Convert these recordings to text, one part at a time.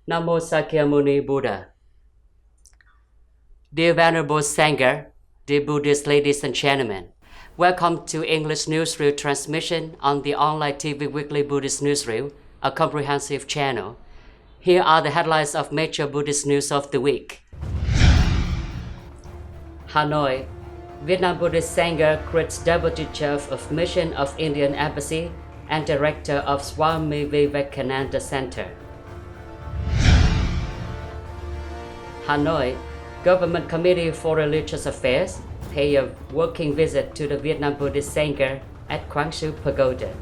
Namo Sakyamuni Buddha. Dear Venerable Sangha, dear Buddhist ladies and gentlemen, welcome to English Newsreel transmission on the online TV Weekly Buddhist Newsreel, a comprehensive channel. Here are the headlines of major Buddhist news of the week. Hanoi, Vietnam Buddhist Sangha creates Deputy Chief of Mission of Indian Embassy and Director of SWAMI VIVEKANANDA Center. Hanoi, Government Committee for Religious Affairs pay a working visit to the Vietnam Buddhist Sangha at Quang Pagoda.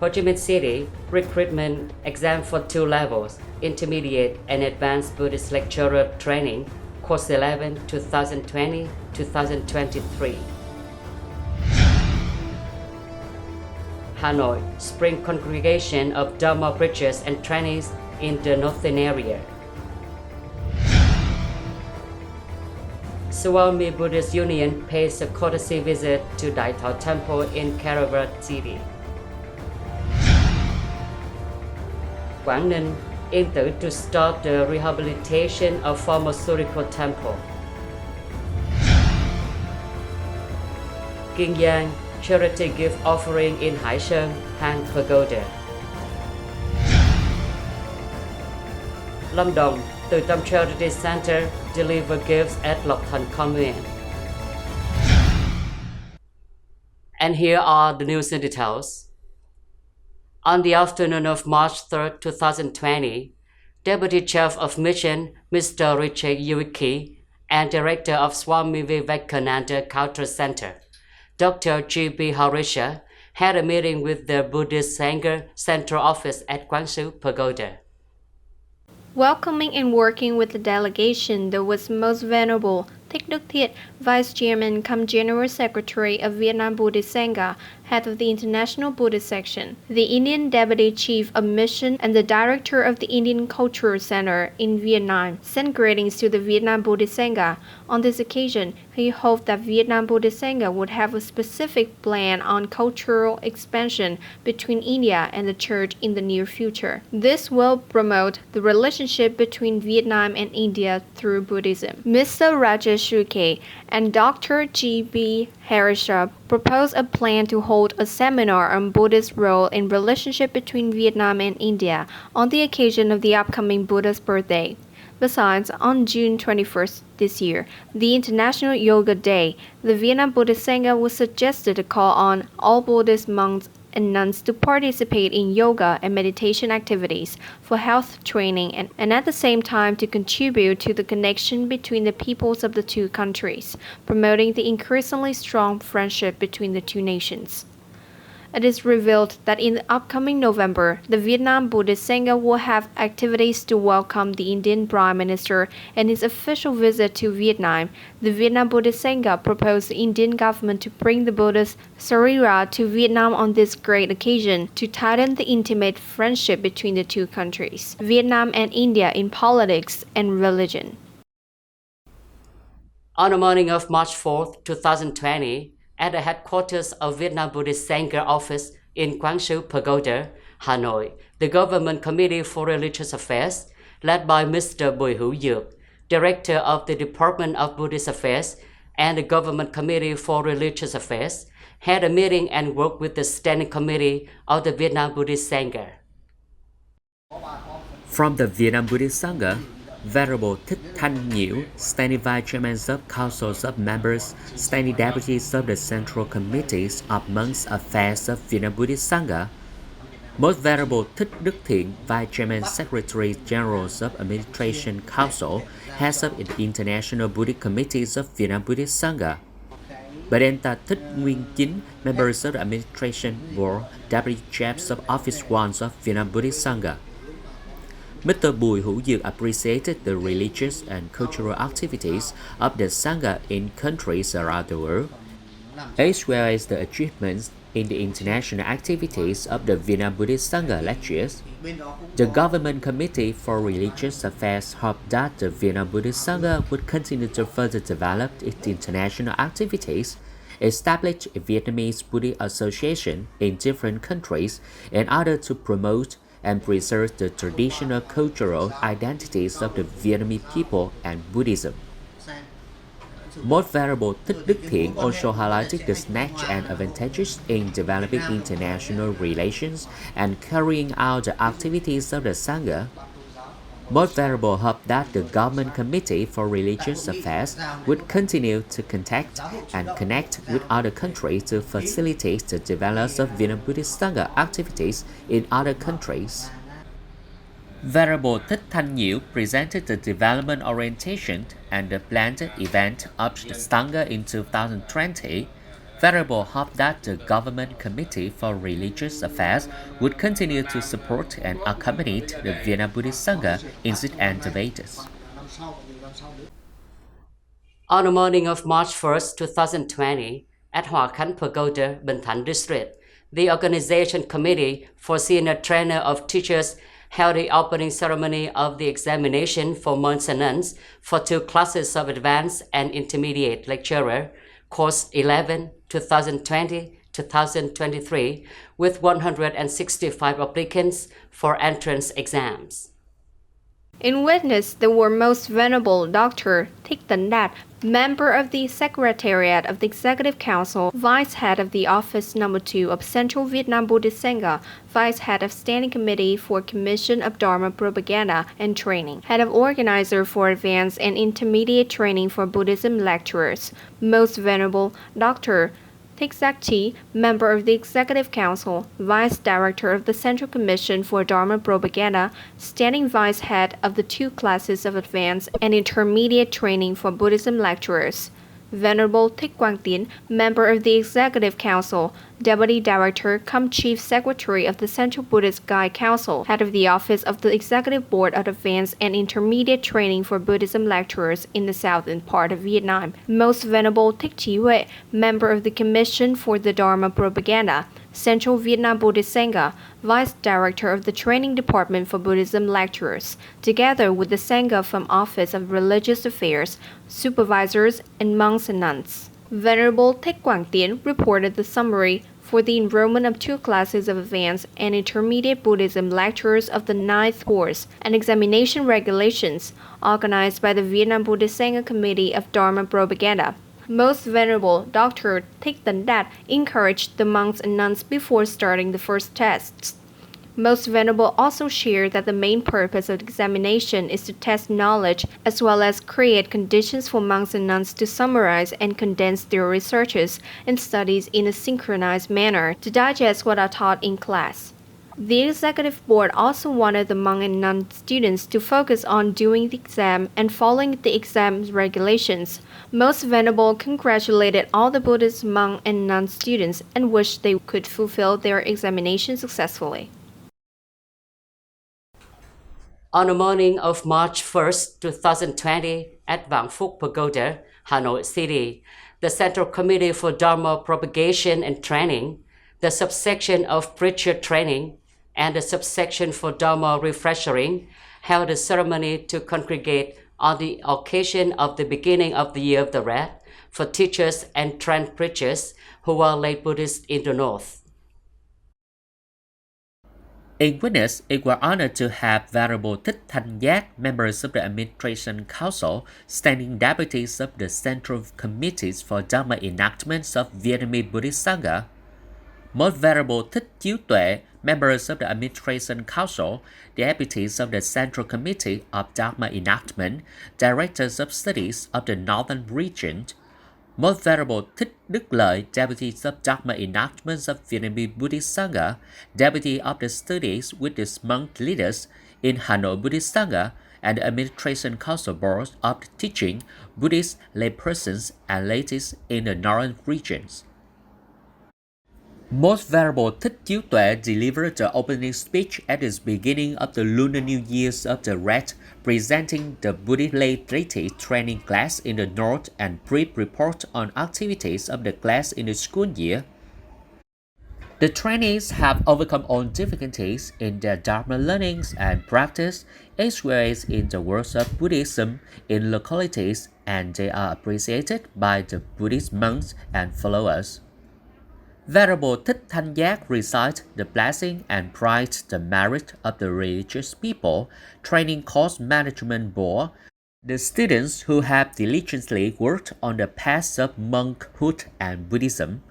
Ho Chi Minh City, recruitment exam for 2 levels, intermediate and advanced Buddhist lecturer training, course 11, 2020-2023. Hanoi, spring congregation of Dharma preachers and trainees in the northern area. SUOMI Buddhist Union pays a courtesy visit to Dai Thọ Temple in KERAVA City. Quảng Ninh, Yên Tử to start the rehabilitation of pharmaceutical temple. GIANG, charity gift offering in Hải Sơn, Hang Pagoda. Lâm Đồng, Từ Tâm Charity Center deliver gifts at THANH COMMUNE. And here are the news in details. On the afternoon of March 3, 2020, Deputy Chief of Mission Mr. Richard Yuiki and Director of Swami Vivekananda Cultural Center, Dr. G.B. Harisha, had a meeting with the Buddhist Sangha Central Office at Quang Pagoda. Welcoming and working with the delegation, there was Most Venerable Thích Đức Thiện, Vice Chairman cum General Secretary of Vietnam Buddhist Sangha, Head of the International Buddhist Section, the Indian Deputy Chief of Mission and the Director of the Indian Cultural Center in Vietnam, sent greetings to the Vietnam Buddhist Sangha. On this occasion, he hoped that Vietnam Buddhist Sangha would have a specific plan on cultural expansion between India and the Church in the near future. This will promote the relationship between Vietnam and India through Buddhism. Mr. Rajesh Shuke and Dr. G.B. Harisha proposed a plan to hold a seminar on Buddhist role in relationship between Vietnam and India on the occasion of the upcoming Buddha's birthday. Besides, on June 21st this year, the International Yoga Day, the Vietnam Buddhist Sangha was suggested to call on all Buddhist monks and nuns to participate in yoga and meditation activities for health training and at the same time to contribute to the connection between the peoples of the 2 countries, promoting the increasingly strong friendship between the 2 nations. It is revealed that in the upcoming November, the Vietnam Buddhist Sangha will have activities to welcome the Indian Prime Minister and his official visit to Vietnam. The Vietnam Buddhist Sangha proposed the Indian government to bring the Buddha's Sarira to Vietnam on this great occasion to tighten the intimate friendship between the 2 countries, Vietnam and India in politics and religion. On the morning of March 4, 2020, at the headquarters of Vietnam Buddhist Sangha office in Quang Pagoda, Hanoi, the Government Committee for Religious Affairs, led by Mr. Bùi Hữu Dược, Director of the Department of Buddhist Affairs, and the Government Committee for Religious Affairs, had a meeting and worked with the Standing Committee of the Vietnam Buddhist Sangha. From the Vietnam Buddhist Sangha, Venerable Thích Thanh Nhiễu, Standing Vice Chairman of Councils of Members, Standing Deputies of the Central Committees of Monks Affairs of Vietnam Buddhist Sangha, Most Venerable Thích Đức Thiện, Vice Chairman Secretary General of Administration Council, Heads of the International Buddhist Committees of Vietnam Buddhist Sangha, Bhadenta Thích Nguyên Chính, Members of the Administration Board, Deputy Chiefs of Office Ones of Vietnam Buddhist Sangha. Mr. Bùi Hữu Dược appreciated the religious and cultural activities of the Sangha in countries around the world, as well as the achievements in the international activities of the Vietnam Buddhist Sangha lectures. The Government Committee for Religious Affairs hoped that the Vietnam Buddhist Sangha would continue to further develop its international activities, establish a Vietnamese Buddhist association in different countries, in order to promote and preserves the traditional cultural identities of the Vietnamese people and Buddhism. Most Venerable Thích Đức Thiện also highlighted the snatch and advantages in developing international relations and carrying out the activities of the Sangha. Most Venerable hoped that the Government Committee for Religious Affairs would continue to contact and connect with other countries to facilitate the development of Vietnam Buddhist Sangha activities in other countries. Venerable Thích Thanh Nhiêu presented the development orientation and the planned event of the Sangha in 2020. Venerable hoped that the Government Committee for Religious Affairs would continue to support and accompany the Vietnam Buddhist Sangha in its endeavors. On the morning of March 1st, 2020, at Hoa Khánh Pagoda, Bình Thạnh District, the Organization Committee for Senior Trainer of Teachers held the opening ceremony of the examination for monks and nuns for 2 classes of advanced and intermediate lecturer, course 11, 2020-2023, with 165 applicants for entrance exams. In witness, there were Most Venerable Dr. Thích Tấn Đạt, member of the Secretariat of the Executive Council, Vice Head of the Office No. 2 of Central Vietnam Buddhist Sangha, Vice Head of Standing Committee for Commission of Dharma Propaganda and Training, Head of Organizer for Advanced and Intermediate Training for Buddhism Lecturers, Most Venerable Dr. Thích Giác Chi, member of the Executive Council, Vice Director of the Central Commission for Dharma Propaganda, Standing Vice Head of the 2 classes of Advanced and Intermediate Training for Buddhism Lecturers, Venerable Thích Quang Tiến, member of the Executive Council, Deputy Director cum Chief Secretary of the Central Buddhist Guide Council, Head of the Office of the Executive Board of Advanced and Intermediate Training for Buddhism Lecturers in the southern part of Vietnam, Most Venerable Thích Trí Huệ, member of the Commission for the Dharma Propaganda, Central Vietnam Buddhist Sangha, Vice Director of the Training Department for Buddhism Lecturers, together with the Sangha from Office of Religious Affairs, supervisors, and monks and nuns. Venerable Thích Quang Tiến reported the summary for the enrollment of 2 classes of Advanced and Intermediate Buddhism Lecturers of the 9th course and examination regulations organized by the Vietnam Buddhist Sangha Committee of Dharma Propaganda. Most Venerable Dr. Thích Tấn Đạt encouraged the monks and nuns before starting the first tests. Most Venerable also shared that the main purpose of the examination is to test knowledge as well as create conditions for monks and nuns to summarize and condense their researches and studies in a synchronized manner to digest what are taught in class. The Executive Board also wanted the monk and nun students to focus on doing the exam and following the exam regulations. Most Venerable congratulated all the Buddhist monk and nun students and wished they could fulfill their examination successfully. On the morning of March 1st, 2020, at Vạn Phúc Pagoda, Hanoi City, the Central Committee for Dharma Propagation and Training, the subsection of Preacher Training, and the subsection for Dharma Refreshing held a ceremony to congregate on the occasion of the beginning of the Year of the Rat for teachers and trained preachers who are lay Buddhists in the North. In witness, it was honored to have Venerable Thích Thanh Giác, members of the Administration Council, standing deputies of the Central Committees for Dharma Enactments of Vietnamese Buddhist Sangha, Most Venerable Thích Chiếu Tuệ, members of the Administration Council, deputies of the Central Committee of Dharma Enactment, directors of studies of the Northern Region, Most Venerable Thích Đức Lợi, deputies of Dharma Enactments of Vietnamese Buddhist Sangha, deputy of the studies with the monk leaders in Hanoi Buddhist Sangha, and the Administration Council Board of Teaching Buddhist laypersons and ladies in the Northern regions. Most Venerable Thích Chiếu Tuệ delivered the opening speech at the beginning of the Lunar New Year of the Rat, presenting the Buddhist lay deity training class in the North and brief report on activities of the class in the school year. The trainees have overcome all difficulties in their Dharma learnings and practice, as well as in the works of Buddhism in localities, and they are appreciated by the Buddhist monks and followers. Venerable Thích Thanh Giác recites the blessing and praised the merit of the religious people training course management board, the students who have diligently worked on the paths of monkhood and Buddhism.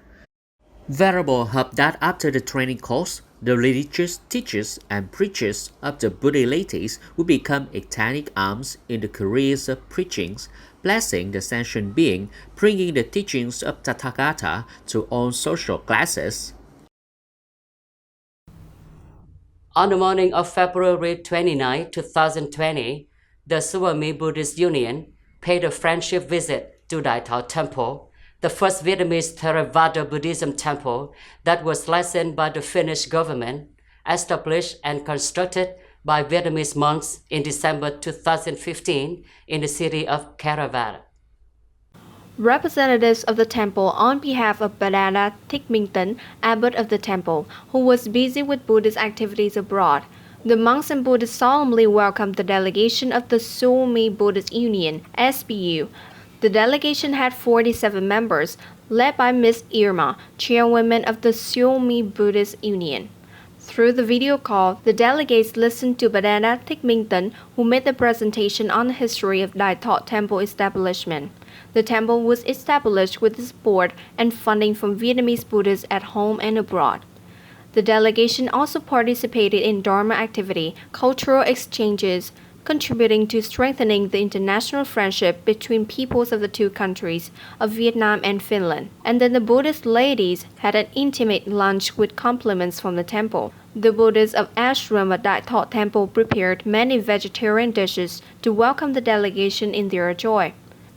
Venerable hoped that after the training course, the religious teachers and preachers of the BUDDHIST would become ecstatic arms in the careers of preaching, blessing the sentient being, bringing the teachings of Tathagata to all social classes. On the morning of February 29, 2020, the SUOMI Buddhist Union paid a friendship visit to Dai Thao Temple, the first Vietnamese Theravada Buddhism temple that was licensed by the Finnish government, established and constructed by Vietnamese monks in December 2015 in the city of KERAVA. Representatives of the temple on behalf of BUDDHA Thích Minh Tấn, abbot of the temple, who was busy with Buddhist activities abroad. The monks and Buddhists solemnly welcomed the delegation of the SUOMI Buddhist Union, SBU. The delegation had 47 members, led by Ms. Irma, chairwoman of the SUOMI Buddhist Union. Through the video call, the delegates listened to BUDDHA Thích Minh Tấn, who made the presentation on the history of Dai Thao Temple establishment. The temple was established with support and funding from Vietnamese Buddhists at home and abroad. The delegation also participated in Dharma activity, cultural exchanges, contributing to strengthening the international friendship between peoples of the two countries of Vietnam and Finland. And then the Buddhist ladies had an intimate lunch with compliments from the temple. The Buddhists of Ashram at Dai Thao Temple prepared many vegetarian dishes to welcome the delegation in their joy.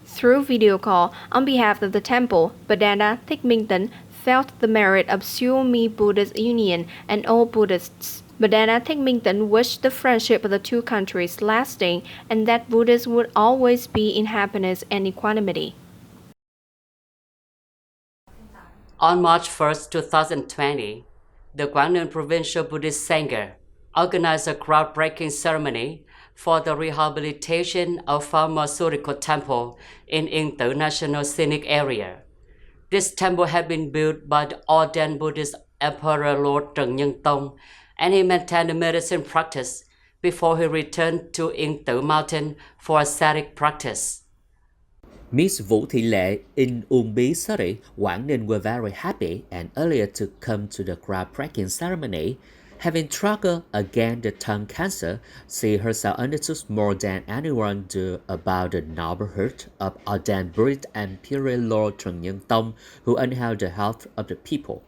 Through video call, on behalf of the temple, BUDDHA Thích Minh Tấn felt the merit of SUOMI Buddhist Union and all Buddhists. BUDDHA Thích Minh Tấn wished the friendship of the two countries lasting and that Buddhists would always be in happiness and equanimity. On March 1st, 2020, the Quảng Provincial Buddhist Sangha organized a groundbreaking ceremony for the rehabilitation of pharmaceutical temple in Yên Tử National Scenic Area. This temple had been built by the ordained Buddhist Emperor Lord ĐG Tông, and he maintained a medicine practice before he returned to Yên Tử Mountain for ascetic practice. Miss Vũ Thị Lệ in Uông Bí City, Quảng Ninh were very happy and earlier to come to the groundbreaking ceremony. Having struggled against the tongue cancer, she herself understood more than anyone do about the neighborhood of ordained Buddhist Imperial Lord ĐG Tông, who upheld the health of the people.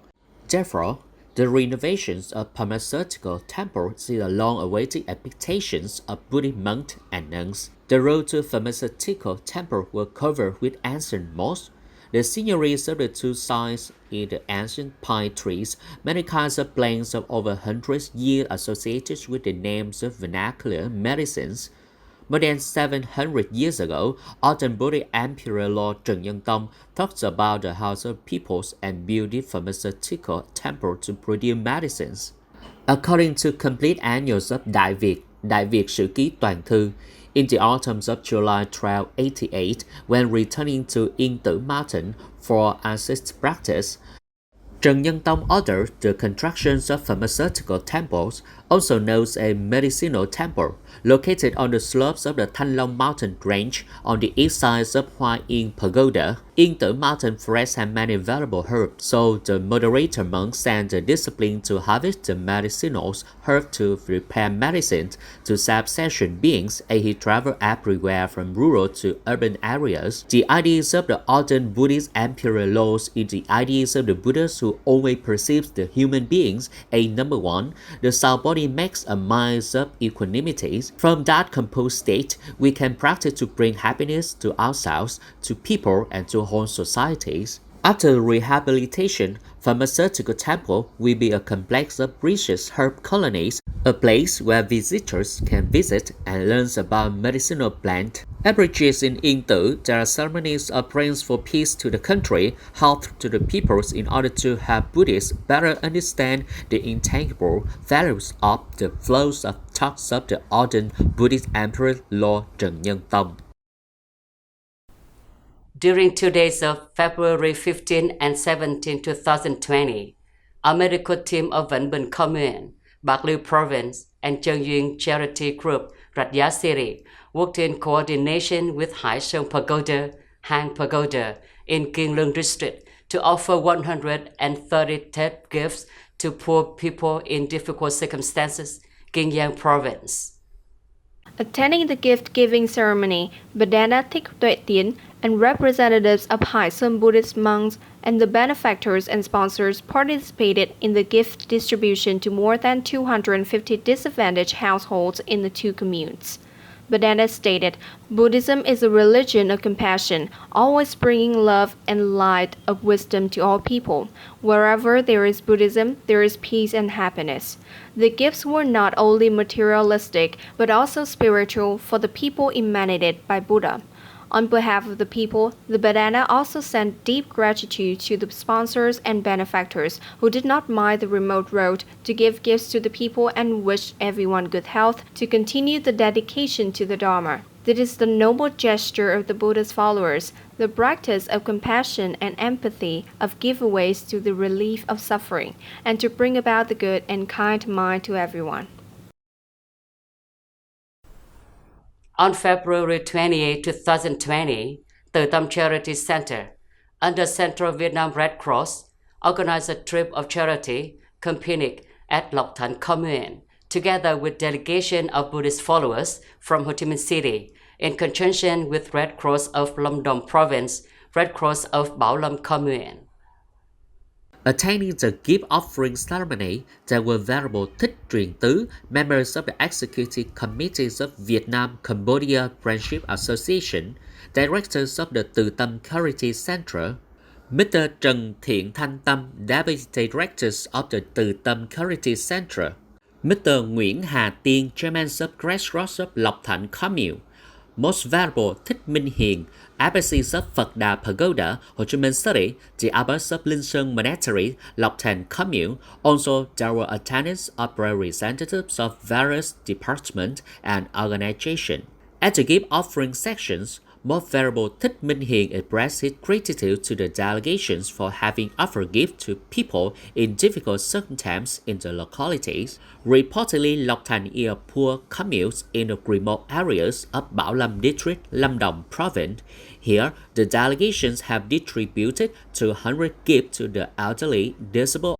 Therefore, the renovations of pharmaceutical temple see the long-awaited expectations of Buddhist monks and nuns. The road to pharmaceutical temple were covered with ancient moss. The sceneries of the two sides in the ancient pine trees, many kinds of plants of over hundreds years associated with the names of vernacular medicines. More than 700 years ago, Ordained Buddhist Emperor Lord ĐG Tông talked about the health of peoples and built the pharmaceutical temple to produce medicines. According to complete annals of Đại Việt Sử Ký Toàn Thư, in the autumn of July 1288, when returning to Yên Tử Mountain for ascetic practice, ĐG Tông ordered the construction of pharmaceutical temples, also known as a medicinal temple, located on the slopes of the Thanh Long mountain range on the east side of Hoa Yên Pagoda. Yên Tử Mountain forests have many valuable herbs, so the moderator monk sent the discipline to harvest the medicinal herbs to prepare medicine to sub-sentient beings as he traveled everywhere from rural to urban areas. The ideas of the ordained Buddhist Imperial Lords is the ideas of the Buddhas who always perceives the human beings as number one. The soul body makes a mind of equanimity. From that composed state, we can practice to bring happiness to ourselves, to people, and to whole societies. After rehabilitation, pharmaceutical temple will be a complex of precious herb colonies, a place where visitors can visit and learn about medicinal plants. Every year in Yên Tử, there are ceremonies of prayers for peace to the country, health to the peoples in order to help Buddhists better understand the intangible values of the flows of thoughts of the ordained Buddhist Emperor Lord ΔG Tông. During 2 days of February 15 and 17, 2020, a medical team of Vĩnh Bình Commune, Bạc Liêu Province, and Đbo'lNG Charity Group, Rạch Giá City, worked in coordination with Hải Sơn Pagoda, Hang Pagoda in KIEN District to offer 130 TED gifts to poor people in difficult circumstances, GIANG Province. Attending the gift-giving ceremony, Bandana Thích Tuệ Tiến and representatives of Hải Sơn Buddhist monks and the benefactors and sponsors participated in the gift distribution to more than 250 disadvantaged households in the two communes. Bandana stated, Buddhism is a religion of compassion, always bringing love and light of wisdom to all people. Wherever there is Buddhism, there is peace and happiness. The gifts were not only materialistic, but also spiritual for the people emanated by Buddha. On behalf of the people, the Bandana also sent deep gratitude to the sponsors and benefactors who did not mind the remote road to give gifts to the people and wished everyone good health to continue the dedication to the Dharma. This is the noble gesture of the Buddha's followers, the practice of compassion and empathy, of giveaways to the relief of suffering, and to bring about the good and kind mind to everyone. On February 28, 2020, Từ Tâm Charity Center, under Central Vietnam Red Cross, organized a trip of charity, Picnic at THANH Commune, together with delegation of Buddhist followers from Ho Chi Minh City, in conjunction with Red Cross of Lâm Đồng Province, Red Cross of Bảo Lâm Commune. Attending the gift offering ceremony, there were Venerable Thích Truyền Tứ, members of the Executive Committees of Vietnam-Cambodia Friendship Association, directors of the Từ Tâm Charity Center, Mr. Trần Thiện Thanh Tâm, Deputy Directors of the Từ Tâm Charity Center, Mr. Nguyễn Hà Tiên, Chairman of Red Cross of Lộc Thạnh Commune, Most Venerable Thích Minh Hiền, Abbacies of Phật Đà Pagoda, Ho Chi Minh City, the Abbess of Linh Sơn Monastery, Lộc Thạnh Commune. Also, there were attendance of representatives of various departments and organizations. At the gift offering sections, Most Venerable Thích Minh Hiền expressed his gratitude to the delegations for having offered gifts to people in difficult circumstances in the localities. Reportedly, Lộc Thạnh is a poor commune in the remote areas of Bảo Lâm District, Lâm Đồng Province. Here, the delegations have distributed 200 gifts to the elderly, disabled,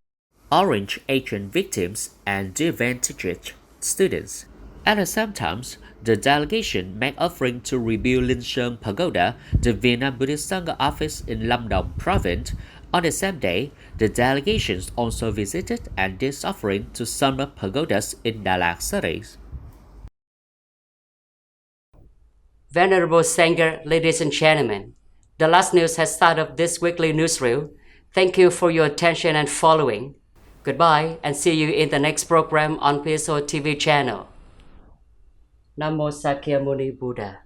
Orange Agent victims, and disadvantaged students. At the same time, the delegation made offering to rebuild Linh Sơn Pagoda, the Vietnam Buddhist Sangha office in Lâm Đồng Province. On the same day, the delegations also visited and did offering to some pagodas in Đà Lạt cities. Venerable Sangha, ladies and gentlemen, the last news has started this weekly newsreel. Thank you for your attention and following. Goodbye and see you in the next program on PSO TV channel. Namo Sakyamuni Buddha.